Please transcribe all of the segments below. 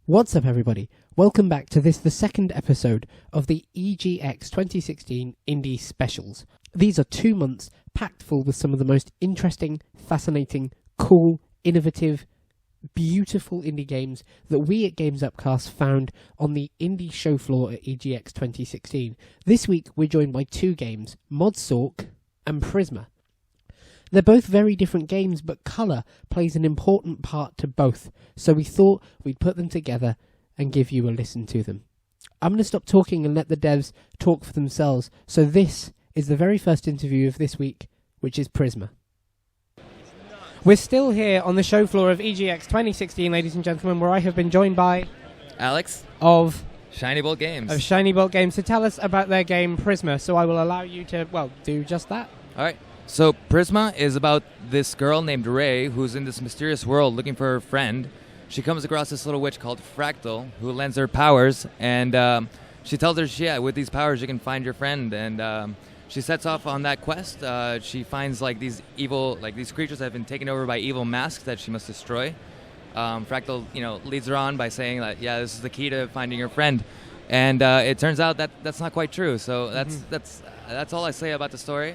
What's up, everybody? Welcome back to the second episode of the EGX 2016 Indie Specials. These are 2 months packed full with some of the most interesting, fascinating, cool, innovative, beautiful indie games that we at Games Upcast found on the indie show floor at EGX 2016. This week we're joined by 2 games, Modsork and Prisma. They're both very different games, but colour plays an important part to both, so we thought we'd put them together and give you a listen to them. I'm going to stop talking and let the devs talk for themselves, so this is the very first interview of this week, which is Prisma. We're still here on the show floor of EGX 2016, ladies and gentlemen, where I have been joined by Alex of Shiny Bolt Games. To tell us about their game Prisma, so I will allow you to, do just that. All right. So Prisma is about this girl named Ray who's in this mysterious world looking for her friend. She comes across this little witch called Fractal who lends her powers, and she tells her, with these powers you can find your friend. And she sets off on that quest. She finds these creatures that have been taken over by evil masks that she must destroy. Fractal, leads her on by saying that, this is the key to finding your friend. And it turns out that that's not quite true. So that's all I say about the story.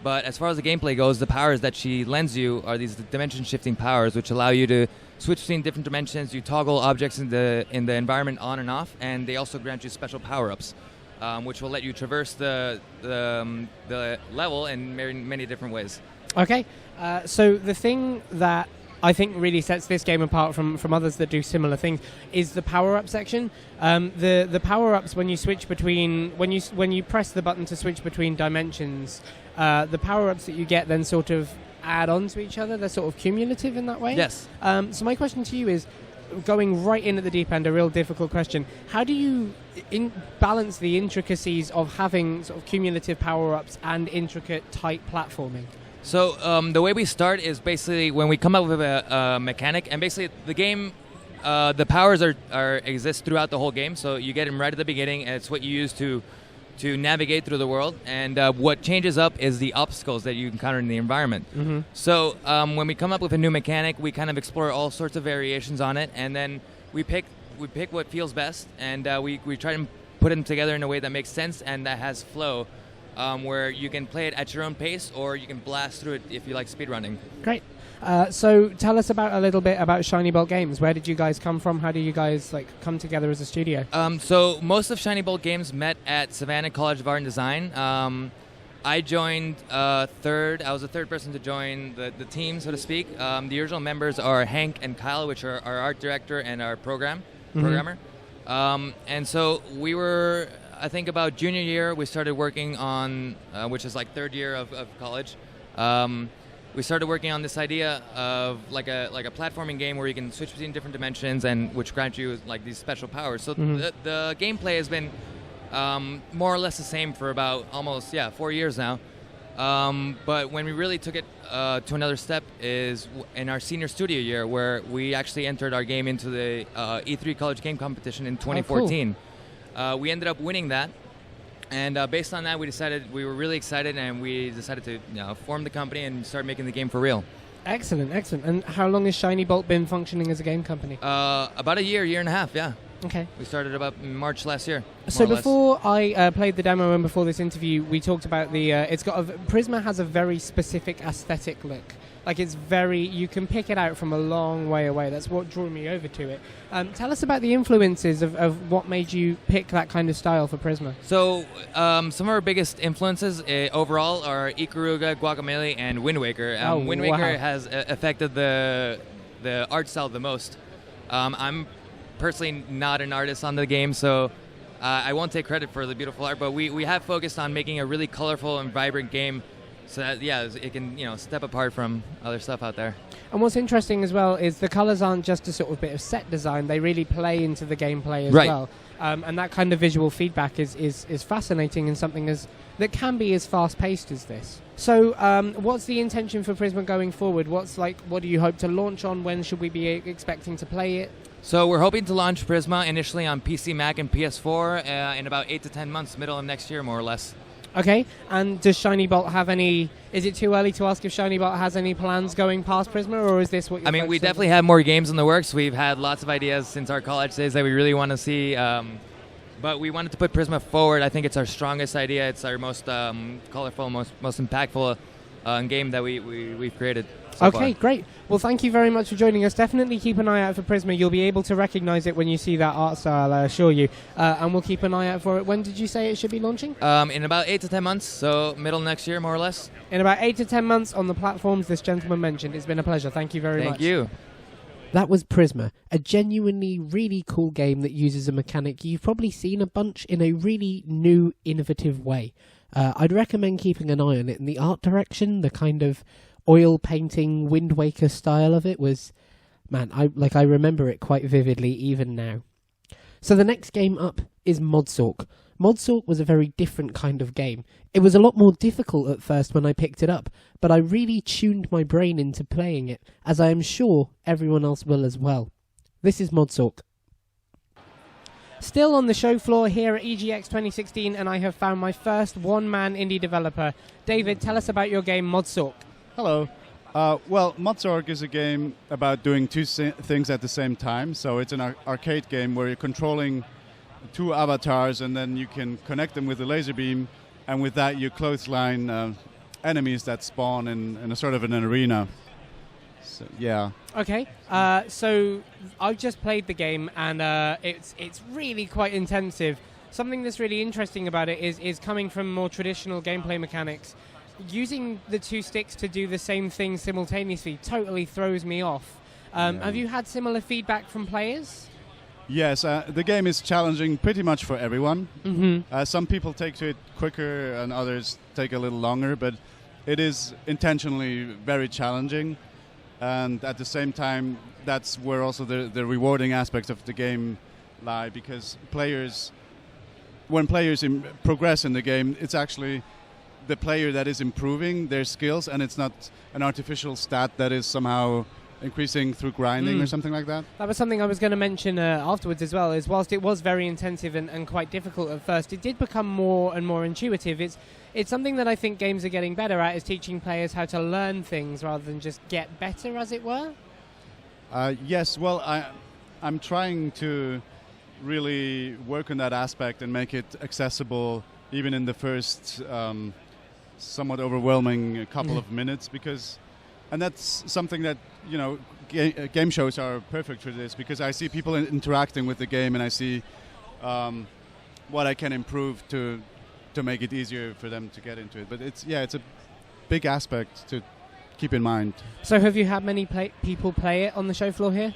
But as far as the gameplay goes, the powers that she lends you are these dimension-shifting powers, which allow you to switch between different dimensions. You toggle objects in the environment on and off, and they also grant you special power-ups, which will let you traverse the level in many different ways. Okay, so the thing that I think really sets this game apart from others that do similar things is the power-up section. The power-ups when you switch between when you press the button to switch between dimensions, the power-ups that you get then sort of add on to each other. They're sort of cumulative in that way. Yes. So my question to you is, going right in at the deep end, a real difficult question. How do you balance the intricacies of having sort of cumulative power-ups and intricate, tight platforming? So the way we start is basically when we come up with a mechanic, and basically the game, the powers exist throughout the whole game. So you get them right at the beginning, and it's what you use to navigate through the world. And what changes up is the obstacles that you encounter in the environment. Mm-hmm. So when we come up with a new mechanic, we kind of explore all sorts of variations on it, and then we pick what feels best, and we try to put them together in a way that makes sense and that has flow. Where you can play it at your own pace, or you can blast through it if you like speedrunning. Great. So tell us a little bit about Shiny Bolt Games. Where did you guys come from? How do you guys come together as a studio? So most of Shiny Bolt Games met at Savannah College of Art and Design. I joined third. I was the third person to join the team, so to speak. The original members are Hank and Kyle, which are our art director and our programmer. And so we were, I think about junior year, we started working on, which is third year of college. We started working on this idea of like a platforming game where you can switch between different dimensions and which grant you these special powers. So the gameplay has been more or less the same for about almost 4 years now. But when we really took it to another step is in our senior studio year, where we actually entered our game into the E3 College Game Competition in 2014. Oh, cool. We ended up winning that, and based on that, we were really excited, and we decided to form the company and start making the game for real. Excellent. And how long has Shiny Bolt been functioning as a game company? About a year and a half, yeah. Okay. We started about March last year. So before I played the demo and before this interview, we talked about Prisma has a very specific aesthetic look. It's you can pick it out from a long way away. That's what drew me over to it. Tell us about the influences of what made you pick that kind of style for Prisma. So some of our biggest influences overall are Ikaruga, Guacamelee, and Wind Waker. Wind Waker has affected the art style the most. I'm personally not an artist on the game, so I won't take credit for the beautiful art, but we have focused on making a really colorful and vibrant game so that it can step apart from other stuff out there. And what's interesting as well is the colors aren't just a sort of bit of set design, they really play into the gameplay as well. And that kind of visual feedback is fascinating and something that can be as fast-paced as this. So what's the intention for Prisma going forward? What do you hope to launch on? When should we be expecting to play it? So we're hoping to launch Prisma initially on PC, Mac, and PS4 in about 8 to 10 months, middle of next year, more or less. Okay, and does Shiny Bolt have any... Is it too early to ask if Shiny Bolt has any plans going past Prisma, or is this what you're... I mean, we definitely have more games in the works. We've had lots of ideas since our college days that we really want to see, but we wanted to put Prisma forward. I think it's our strongest idea. It's our most colorful, most impactful game that we've created so Okay, far. great. Well, thank you very much for joining us. Definitely keep an eye out for Prisma. You'll be able to recognize it when you see that art style, I assure you. And we'll keep an eye out for it. When did you say it should be launching? In about 8 to 10 months, so middle next year, more or less. In about 8 to 10 months on the platforms this gentleman mentioned. It's been a pleasure. Thank you very much. Thank you. That was Prisma, a genuinely really cool game that uses a mechanic you've probably seen a bunch in a really new, innovative way. I'd recommend keeping an eye on it. In the art direction, the kind of oil painting, Wind Waker style of it was... Man, I remember it quite vividly even now. So the next game up is Modsork. Modsork was a very different kind of game. It was a lot more difficult at first when I picked it up, but I really tuned my brain into playing it, as I am sure everyone else will as well. This is Modsork. Still on the show floor here at EGX 2016, and I have found my first one-man indie developer. David, tell us about your game Modsork. Hello. Well, Modsork is a game about doing two things at the same time. So it's an arcade game where you're controlling two avatars, and then you can connect them with a laser beam, and with that you clothesline enemies that spawn in a sort of an arena. So, yeah. Okay, so I've just played the game, and it's really quite intensive. Something that's really interesting about it is coming from more traditional gameplay mechanics. Using the two sticks to do the same thing simultaneously totally throws me off. Have you had similar feedback from players? Yes, the game is challenging pretty much for everyone. Mm-hmm. Some people take to it quicker and others take a little longer, but it is intentionally very challenging. And at the same time, that's where also the rewarding aspects of the game lie, because when players progress in the game, it's actually the player that is improving their skills, and it's not an artificial stat that is somehow increasing through grinding or something like that. That was something I was going to mention afterwards as well, is whilst it was very intensive and quite difficult at first, it did become more and more intuitive. It's something that I think games are getting better at, is teaching players how to learn things rather than just get better, as it were. Yes, well, I'm trying to really work on that aspect and make it accessible even in the first somewhat overwhelming couple of minutes, and that's something that, game shows are perfect for this, because I see people interacting with the game, and I see what I can improve to make it easier for them to get into it. But it's a big aspect to keep in mind. So have you had many people play it on the show floor here?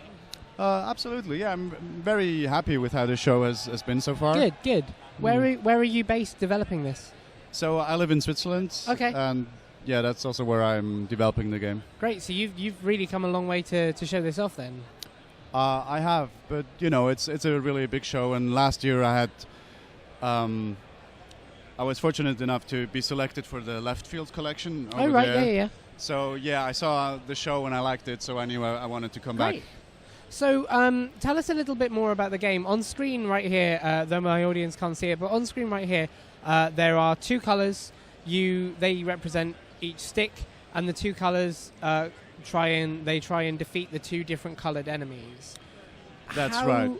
Absolutely, yeah. I'm very happy with how the show has been so far. Good. Where are you based developing this? So I live in Switzerland. Okay. And yeah, that's also where I'm developing the game. Great. So you've really come a long way to show this off then. I have, but it's a really big show. And last year I was fortunate enough to be selected for the Left Field collection. Oh right, there. yeah. So yeah, I saw the show and I liked it, so I knew I wanted to come back. So tell us a little bit more about the game. On screen right here, though my audience can't see it, but on screen right here, there are two colours. They represent each stick, and the two colours try and defeat the two different coloured enemies. That's right.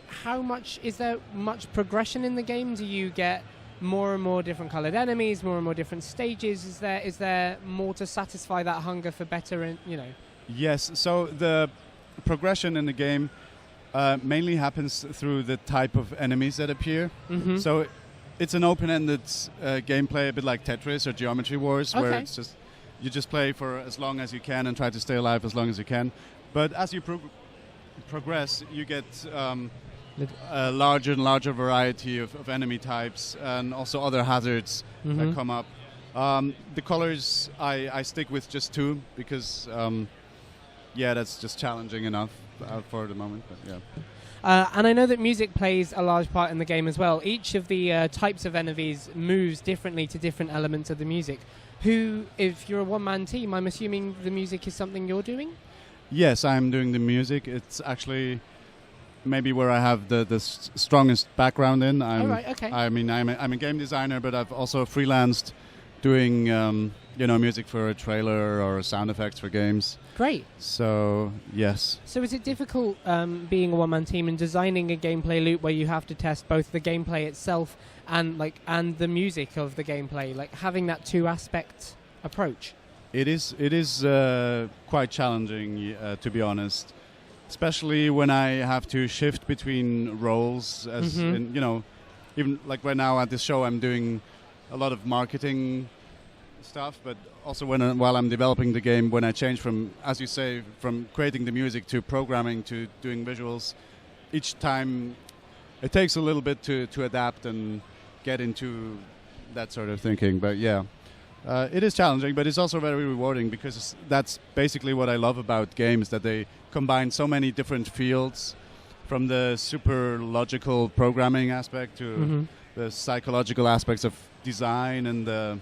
Is there much progression in the game? Do you get more and more different coloured enemies, more and more different stages? Is there more to satisfy that hunger for better? Yes. So the progression in the game mainly happens through the type of enemies that appear. Mm-hmm. So it's an open-ended gameplay, a bit like Tetris or Geometry Wars, where it's just you just play for as long as you can and try to stay alive as long as you can. But as you progress, you get a larger and larger variety of enemy types, and also other hazards that come up. The colors, I stick with just two, because that's just challenging enough for the moment. But yeah. And I know that music plays a large part in the game as well. Each of the types of enemies moves differently to different elements of the music. If you're a one-man team, I'm assuming the music is something you're doing? Yes, I'm doing the music. It's actually maybe where I have the strongest background in. All right, okay. I mean, I'm a game designer, but I've also freelanced doing music for a trailer or sound effects for games. Great. So yes. So is it difficult being a one-man team and designing a gameplay loop where you have to test both the gameplay itself and the music of the gameplay, like having that two-aspect approach? It is quite challenging, to be honest, especially when I have to shift between roles. As in, even like right now at this show, I'm doing a lot of marketing stuff, but also while I'm developing the game, when I change from, as you say, from creating the music to programming to doing visuals, each time it takes a little bit to adapt and get into that sort of thinking. But yeah, it is challenging, but it's also very rewarding because that's basically what I love about games, that they combine so many different fields, from the super logical programming aspect to the psychological aspects of design and the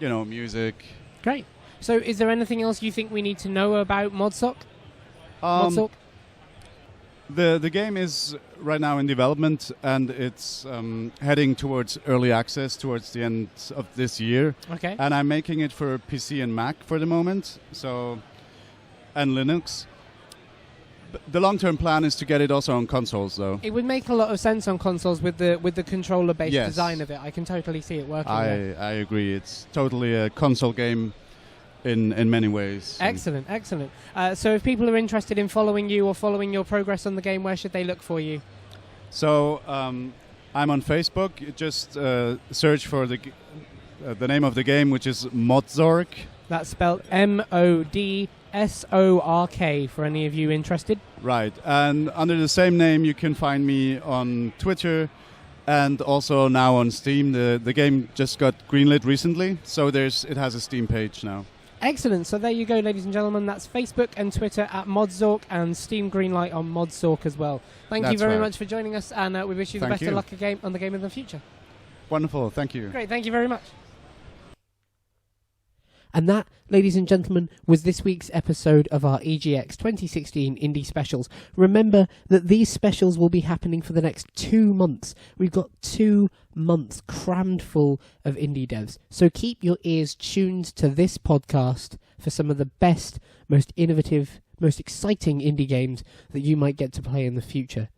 music. Great. So is there anything else you think we need to know about Modsork? The game is right now in development, and it's heading towards early access towards the end of this year. Okay. And I'm making it for PC and Mac for the moment, and Linux. The long-term plan is to get it also on consoles, though. It would make a lot of sense on consoles with the controller-based Yes. design of it. I can totally see it working. I agree. It's totally a console game in many ways. Excellent. So if people are interested in following you or following your progress on the game, where should they look for you? So I'm on Facebook. Just search for the name of the game, which is Modsork. That's spelled MODSORK for any of you interested. Right. And under the same name, you can find me on Twitter and also now on Steam. The game just got greenlit recently, so it has a Steam page now. Excellent. So there you go, ladies and gentlemen. That's Facebook and Twitter at Modsork, and Steam Greenlight on Modsork as well. Thank you very much for joining us, and we wish you the best of luck on the game in the future. Wonderful. Thank you. Great. Thank you very much. And that, ladies and gentlemen, was this week's episode of our EGX 2016 Indie Specials. Remember that these specials will be happening for the next 2 months. We've got 2 months crammed full of indie devs. So keep your ears tuned to this podcast for some of the best, most innovative, most exciting indie games that you might get to play in the future.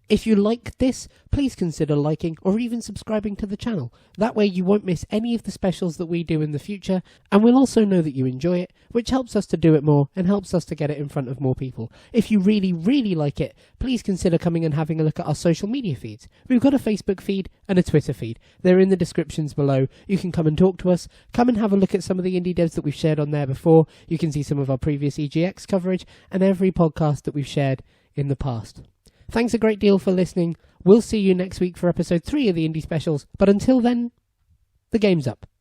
If you like this, please consider liking or even subscribing to the channel. That way you won't miss any of the specials that we do in the future, and we'll also know that you enjoy it, which helps us to do it more and helps us to get it in front of more people. If you really, really like it, please consider coming and having a look at our social media feeds. We've got a Facebook feed and a Twitter feed. They're in the descriptions below. You can come and talk to us, come and have a look at some of the indie devs that we've shared on there before. You can see some of our previous EGX coverage and every podcast that we've shared in the past. Thanks a great deal for listening. We'll see you next week for episode 3 of the Indie Specials. But until then, the game's up.